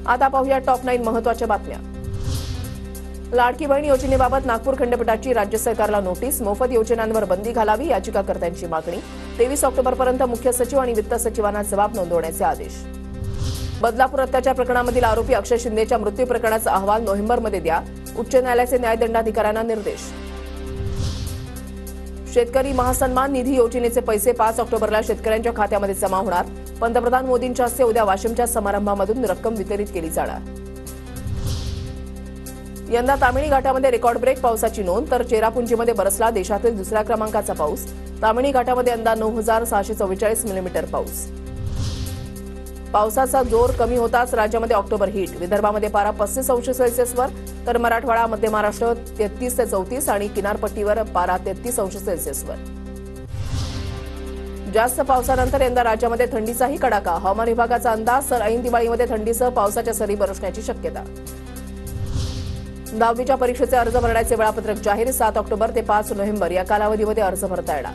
आता पाहूया टॉप 9 महत्त्वाच्या बातम्या। लाडकी बहीण योजनेबाबत नागपूर खंडपीठाची राज्य सरकारला नोटीस। मोफत योजनांवर बंदी घालावी याचिकाकर्त्यांची मागणी। 23 ऑक्टोबरपर्यंत मुख्य सचिव आणि वित्त सचिवांना जबाब नोंदवण्याचे आदेश। बदलापूर अत्याचार प्रकरणामधील आरोपी अक्षय शिंदेच्या मृत्यू प्रकरणाचा अहवाल नोव्हेंबरमध्ये द्या, उच्च न्यायालयाचे न्यायदंडाधिकाऱ्यांना निर्देश। शेतकरी महासन्मान निधी योजनेचे पैसे 5 ऑक्टोबरला शेतकऱ्यांच्या खात्यामध्ये जमा होणार। पंतप्रधान मोदींच्या हस्ते उद्या वाशिमच्या समारंभामधून रक्कम वितरित केली जाणार। यंदा तामिणी घाटामध्ये रेकॉर्ड ब्रेक पावसाची नोंद, तर चेरापुंजीमध्ये बरसला देशातील दुसऱ्या क्रमांकाचा पाऊस। तामिणी घाटामध्ये यंदा 9,644 मिलीमीटर पाऊस। पावसाचा जोर कमी होताच राज्यामध्ये ऑक्टोबर हीट। विदर्भामध्ये पारा 35 अंश सेल्सिअसवर, तर मराठवाडा, मध्य महाराष्ट्र 33 ते 34 आणि किनारपट्टीवर पारा 33 अंश सेल्सिअसवर। जास्त पावसानंतर यंदा राज्यामध्ये थंडीचाही कडाका। हवामान विभागाचा अंदाज, तर ऐन दिवाळीमध्ये थंडीसह पावसाच्या सरी बरसण्याची शक्यता। 10वीच्या परीक्षेचे अर्ज भरण्याचे वेळापत्रक जाहीर। 7 ऑक्टोबर ते 5 नोव्हेंबर या कालावधीमध्ये अर्ज भरता येणार।